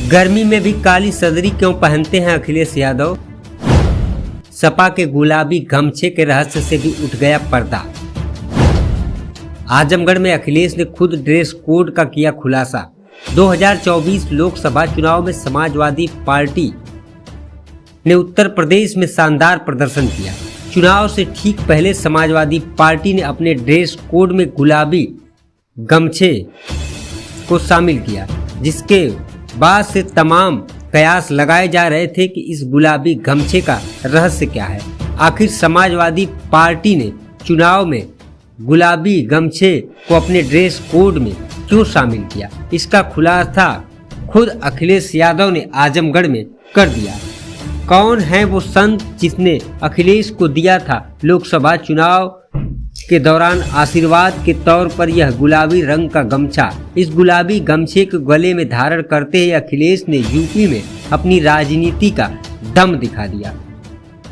गर्मी में भी काली सदरी क्यों पहनते हैं अखिलेश यादव? सपा के गुलाबी गमछे के रहस्य से भी उठ गया पर्दा। आजमगढ़ में अखिलेश ने खुद ड्रेस कोड का किया खुलासा। 2024 लोकसभा चुनाव में समाजवादी पार्टी ने उत्तर प्रदेश में शानदार प्रदर्शन किया। चुनाव से ठीक पहले समाजवादी पार्टी ने अपने ड्रेस कोड में गुलाबी गमछे को शामिल किया, जिसके बाद से तमाम कयास लगाए जा रहे थे कि इस गुलाबी गमछे का रहस्य क्या है। आखिर समाजवादी पार्टी ने चुनाव में गुलाबी गमछे को अपने ड्रेस कोड में क्यों शामिल किया, इसका खुलासा खुद अखिलेश यादव ने आजमगढ़ में कर दिया। कौन है वो संत जिसने अखिलेश को दिया था लोकसभा चुनाव के दौरान आशीर्वाद के तौर पर यह गुलाबी रंग का गमछा? इस गुलाबी गमछे को गले में धारण करते ही अखिलेश ने यूपी में अपनी राजनीति का दम दिखा दिया।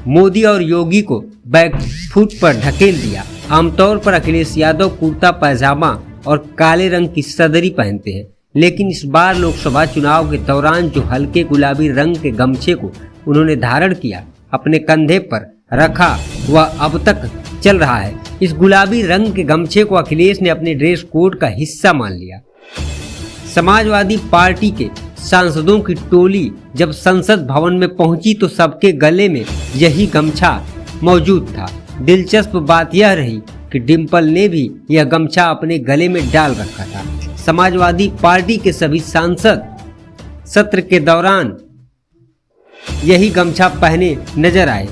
मोदी और योगी को बैकफुट पर ढकेल दिया। आमतौर पर अखिलेश यादव कुर्ता पैजामा और काले रंग की सदरी पहनते हैं, लेकिन इस बार लोकसभा चुनाव के दौरान जो हल्के गुलाबी रंग के गमछे को उन्होंने धारण किया, अपने कंधे पर रखा, वह अब तक चल रहा है। इस गुलाबी रंग के गमछे को अखिलेश ने अपने ड्रेस कोड का हिस्सा मान लिया। समाजवादी पार्टी के सांसदों की टोली जब संसद भवन में पहुंची तो सबके गले में यही गमछा मौजूद था। दिलचस्प बात यह रही कि डिम्पल ने भी यह गमछा अपने गले में डाल रखा था। समाजवादी पार्टी के सभी सांसद सत्र के दौरान यही गमछा पहने नजर आए।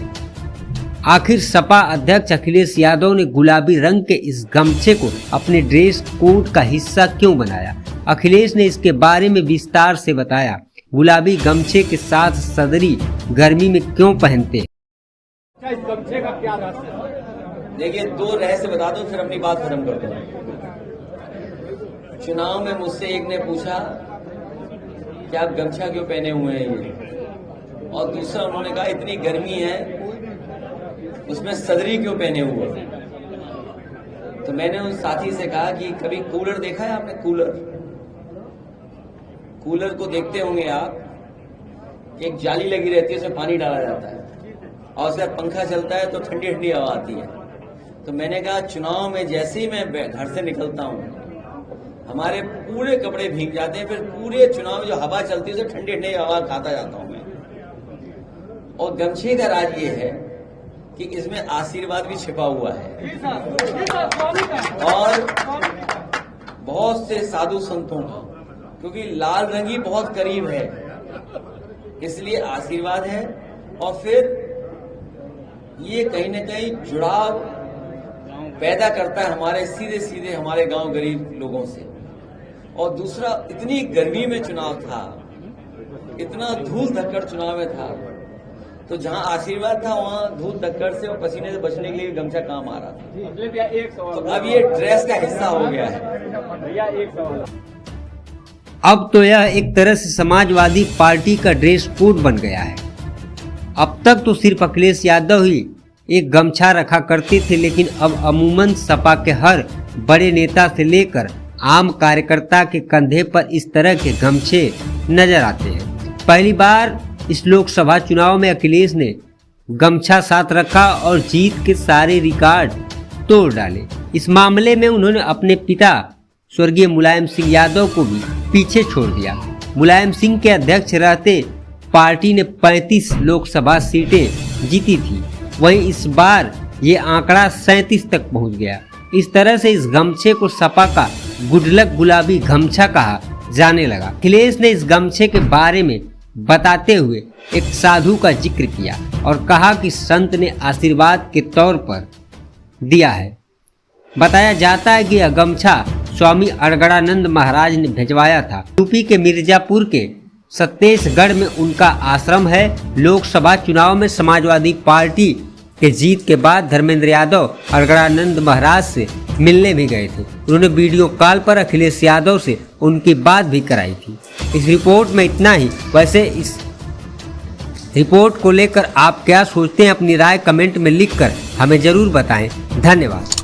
आखिर सपा अध्यक्ष अखिलेश यादव ने गुलाबी रंग के इस गमछे को अपने ड्रेस कोड का हिस्सा क्यों बनाया? अखिलेश ने इसके बारे में विस्तार से बताया। गुलाबी गमछे के साथ सदरी गर्मी में क्यों पहनते हैं? इस गमछे का क्या रहस्य है? देखिए, दो रहस्य बता दो फिर अपनी बात खत्म कर दो। चुनाव में मुझसे एक ने पूछा कि आप गमछा क्यों पहने हुए हैं ये, और दूसरा उन्होंने कहा इतनी गर्मी है उसमें सदरी क्यों पहने हुए। तो मैंने उन साथी से कहा कि कभी कूलर देखा है आपने? कूलर को देखते होंगे आप, एक जाली लगी रहती है, उसमें पानी डाला जाता है और उसका पंखा चलता है तो ठंडी ठंडी हवा आती है। तो मैंने कहा चुनाव में जैसे ही मैं घर से निकलता हूँ हमारे पूरे कपड़े भीग जाते हैं, फिर पूरे चुनाव में जो हवा चलती है उसे ठंडी ठंडी हवा खाता जाता हूँ मैं। और गमछे का राज ये है कि इसमें आशीर्वाद भी छिपा हुआ है और बहुत से साधु संतों का, क्योंकि लाल रंग ही बहुत करीब है इसलिए आशीर्वाद है। और फिर ये कहीं न कहीं जुड़ाव पैदा करता है हमारे सीधे सीधे हमारे गांव गरीब लोगों से। और दूसरा, इतनी गर्मी में चुनाव था, इतना धूल धक्कड़ चुनाव में था, तो जहां आशीर्वाद था वहां धूल धक्कड़ से और पसीने से बचने के लिए गमछा काम आ रहा था। तो अब ये ड्रेस का हिस्सा हो गया है। भैया एक सवाल, अब तो यह एक तरह से समाजवादी पार्टी का ड्रेस कोड बन गया है। अब तक तो सिर्फ अखिलेश यादव ही एक गमछा रखा करते थे, लेकिन अब अमूमन सपा के हर बड़े नेता से लेकर आम कार्यकर्ता के कंधे पर इस तरह के गमछे नजर आते हैं। पहली बार इस लोकसभा चुनाव में अखिलेश ने गमछा साथ रखा और जीत के सारे रिकॉर्ड तोड़ डाले। इस मामले में उन्होंने अपने पिता स्वर्गीय मुलायम सिंह यादव को भी पीछे छोड़ दिया। मुलायम सिंह के अध्यक्ष रहते पार्टी ने 35 लोकसभा सीटें जीती थी, वहीं इस बार ये आंकड़ा 37 तक पहुंच गया। इस तरह से इस गमछे को सपा का गुडलक गुलाबी गमछा कहा जाने लगा। अखिलेश ने इस गमछे के बारे में बताते हुए एक साधु का जिक्र किया और कहा कि संत ने आशीर्वाद के तौर पर दिया है। बताया जाता है कि यह गमछा स्वामी अड़गड़ानंद महाराज ने भिजवाया था। यूपी के मिर्जापुर के सत्तेशगढ़ में उनका आश्रम है। लोकसभा चुनाव में समाजवादी पार्टी के जीत के बाद धर्मेंद्र यादव अड़गड़ानंद महाराज से मिलने भी गए थे। उन्होंने वीडियो कॉल पर अखिलेश यादव से उनकी बात भी कराई थी। इस रिपोर्ट में इतना ही। वैसे इस रिपोर्ट को लेकर आप क्या सोचते हैं, अपनी राय कमेंट में लिखकर हमें जरूर बताएं। धन्यवाद।